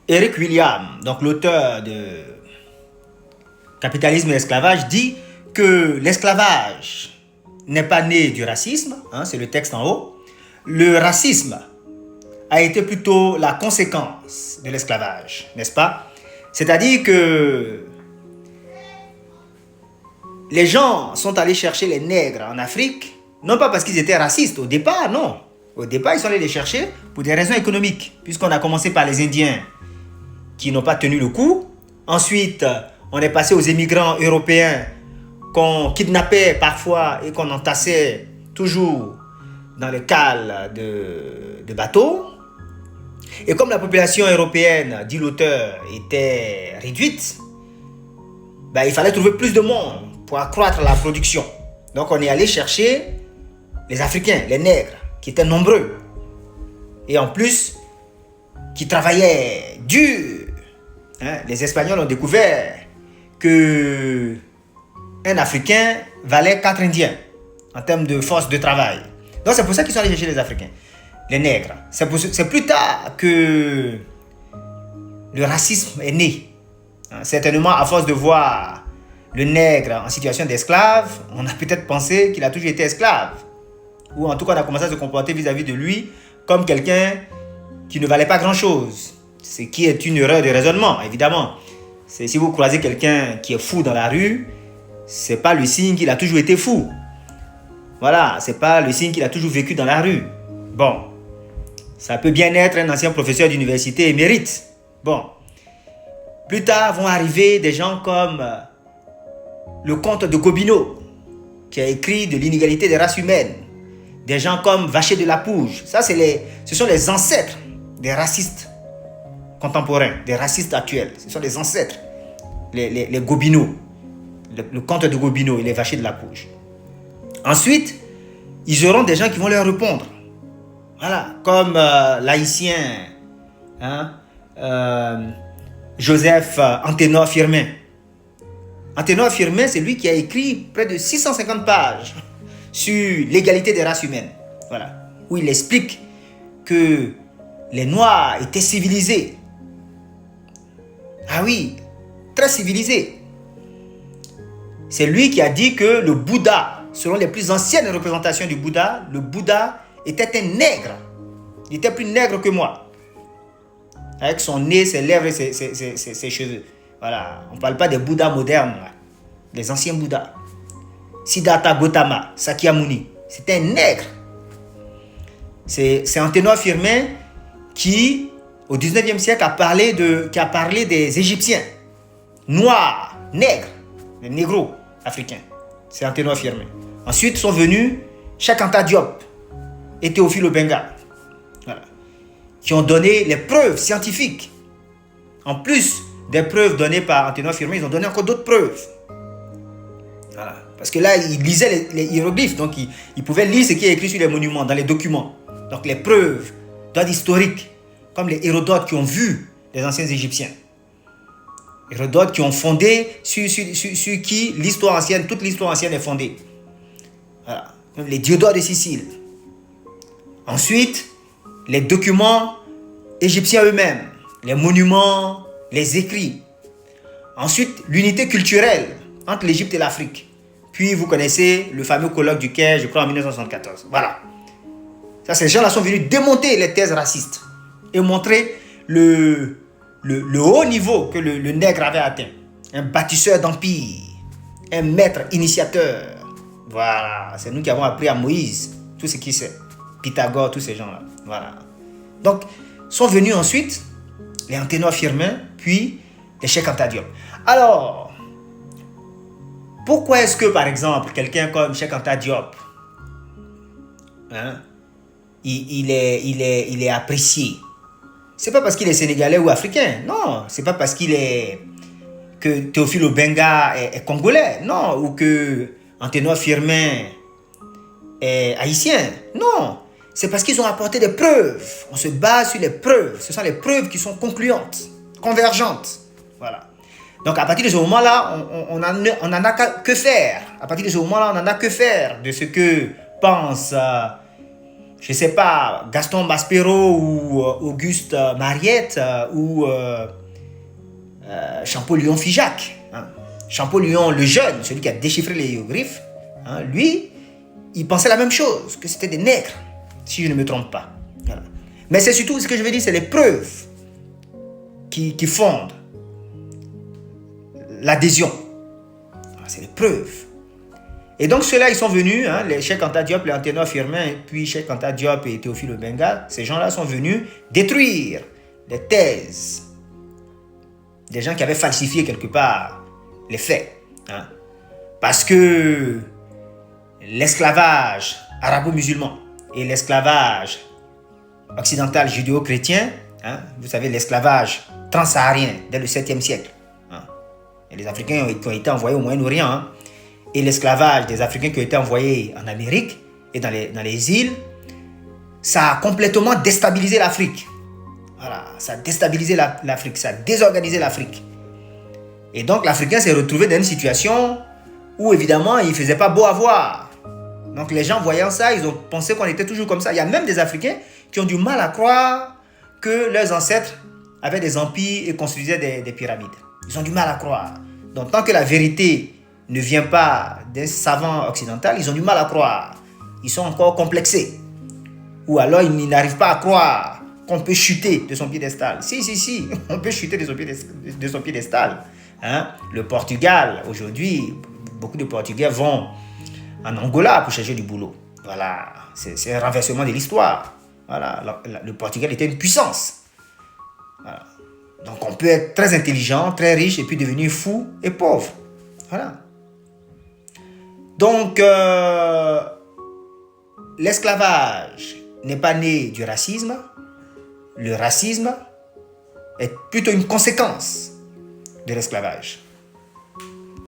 Eric William, donc l'auteur de Capitalisme et esclavage, dit que l'esclavage n'est pas né du racisme, hein, c'est le texte en haut. Le racisme a été plutôt la conséquence de l'esclavage, n'est-ce pas? C'est-à-dire que les gens sont allés chercher les nègres en Afrique, non pas parce qu'ils étaient racistes au départ, non. Au départ, ils sont allés les chercher pour des raisons économiques, puisqu'on a commencé par les Indiens qui n'ont pas tenu le coup. Ensuite, on est passé aux émigrants européens qu'on kidnappait parfois et qu'on entassait toujours dans les cales de bateaux. Et comme la population européenne, dit l'auteur, était réduite, il fallait trouver plus de monde pour accroître la production. Donc on est allé chercher les Africains, les nègres, qui étaient nombreux. Et en plus, qui travaillaient dur. Hein? Les Espagnols ont découvert que un Africain valait 4 Indiens en termes de force de travail. Donc c'est pour ça qu'ils sont allés chercher les Africains, les nègres. C'est plus tard que le racisme est né. Certainement à force de voir le nègre en situation d'esclave, on a peut-être pensé qu'il a toujours été esclave. Ou en tout cas on a commencé à se comporter vis-à-vis de lui comme quelqu'un qui ne valait pas grand-chose. Ce qui est une erreur de raisonnement, évidemment. C'est si vous croisez quelqu'un qui est fou dans la rue, c'est pas le signe qu'il a toujours été fou. Voilà, c'est pas le signe qu'il a toujours vécu dans la rue. Bon, ça peut bien être un ancien professeur d'université émérite. Bon, plus tard vont arriver des gens comme le comte de Gobineau, qui a écrit de l'inégalité des races humaines. Des gens comme Vacher de la Pouge. Ça, ce sont les ancêtres des racistes contemporains, des racistes actuels. Ce sont les ancêtres, les Gobineau. Le comte de Gobineau et les Vacher de la Pouge. Ensuite, ils auront des gens qui vont leur répondre. Voilà, comme l'haïtien Joseph Anténor Firmin. Anténor Firmin, c'est lui qui a écrit près de 650 pages sur l'égalité des races humaines. Voilà, où il explique que les Noirs étaient civilisés. Ah oui, très civilisés. C'est lui qui a dit que le Bouddha, selon les plus anciennes représentations du Bouddha, le Bouddha était un nègre. Il était plus nègre que moi. Avec son nez, ses lèvres et ses cheveux. Voilà, on ne parle pas des Bouddhas modernes, là. Les anciens Bouddhas. Siddhartha Gautama, Sakyamuni, c'était un nègre. C'est Anténor Firmin qui, au 19e siècle, a parlé des Égyptiens. Noirs, nègres, les négros africains. C'est Anténor Firmin. Ensuite sont venus Cheikh Anta Diop et Théophile Obenga. Voilà. Qui ont donné les preuves scientifiques. En plus des preuves données par Anténor Firmin, ils ont donné encore d'autres preuves. Voilà. Parce que là, ils lisaient les hiéroglyphes, donc ils pouvaient lire ce qui est écrit sur les monuments, dans les documents. Donc les preuves d'ordre historique, comme les Hérodotes qui ont vu les anciens Égyptiens. Hérodote qui ont fondé sur qui l'histoire ancienne, toute l'histoire ancienne est fondée. Voilà. Les Diodores de Sicile. Ensuite, les documents égyptiens eux-mêmes, les monuments, les écrits. Ensuite, l'unité culturelle entre l'Égypte et l'Afrique. Puis, vous connaissez le fameux colloque du Caire, je crois, en 1974. Voilà. Ça, ces gens-là sont venus démonter les thèses racistes et montrer le haut niveau que le nègre avait atteint. Un bâtisseur d'empire, un maître initiateur. Voilà, c'est nous qui avons appris à Moïse tout ce qu'il sait. Pythagore, tous ces gens-là. Voilà. Donc, sont venus ensuite les Anténor Firmin, puis les Cheikh Anta Diop. Alors, pourquoi est-ce que, par exemple, quelqu'un comme Cheikh Anta Diop, il est apprécié? C'est pas parce qu'il est sénégalais ou africain, non. C'est pas parce que Théophile Obenga est congolais, non. Ou que Anténor Firmin est haïtien, non. C'est parce qu'ils ont apporté des preuves. On se base sur les preuves. Ce sont les preuves qui sont concluantes, convergentes. Voilà. Donc à partir de ce moment-là, on n'en a que faire. À partir de ce moment-là, on n'en a que faire de ce que pense je ne sais pas, Gaston Maspero ou Auguste Mariette ou Champollion Figeac. Hein. Champollion le jeune, celui qui a déchiffré les hiéroglyphes, hein, lui, il pensait la même chose, que c'était des nègres, si je ne me trompe pas. Voilà. Mais c'est surtout, ce que je veux dire, c'est les preuves qui fondent l'adhésion. C'est les preuves. Et donc ceux-là, ils sont venus, hein, les Cheikh Anta Diop, les Anténor Firmin, puis Cheikh Anta Diop et Théophile Obenga, ces gens-là sont venus détruire les thèses des gens qui avaient falsifié quelque part les faits. Hein. Parce que l'esclavage arabo-musulman et l'esclavage occidental judéo-chrétien, hein, vous savez, l'esclavage transsaharien dès le 7e siècle. Hein. Et les Africains qui ont été envoyés au Moyen-Orient, hein, et l'esclavage des Africains qui ont été envoyés en Amérique et dans les îles, ça a complètement déstabilisé l'Afrique. Voilà, ça a déstabilisé l'Afrique, ça a désorganisé l'Afrique. Et donc l'Africain s'est retrouvé dans une situation où évidemment il ne faisait pas beau à voir. Donc les gens voyant ça, ils ont pensé qu'on était toujours comme ça. Il y a même des Africains qui ont du mal à croire que leurs ancêtres avaient des empires et construisaient des pyramides. Ils ont du mal à croire. Donc tant que la vérité ne vient pas d'un savant occidental, ils ont du mal à croire. Ils sont encore complexés. Ou alors ils n'arrivent pas à croire qu'on peut chuter de son piédestal. Si, on peut chuter de son piédestal. Hein? Le Portugal, aujourd'hui, beaucoup de Portugais vont en Angola pour chercher du boulot. Voilà, c'est un renversement de l'histoire. Voilà, le Portugal était une puissance. Voilà. Donc on peut être très intelligent, très riche et puis devenir fou et pauvre. Voilà. Donc, l'esclavage n'est pas né du racisme. Le racisme est plutôt une conséquence de l'esclavage.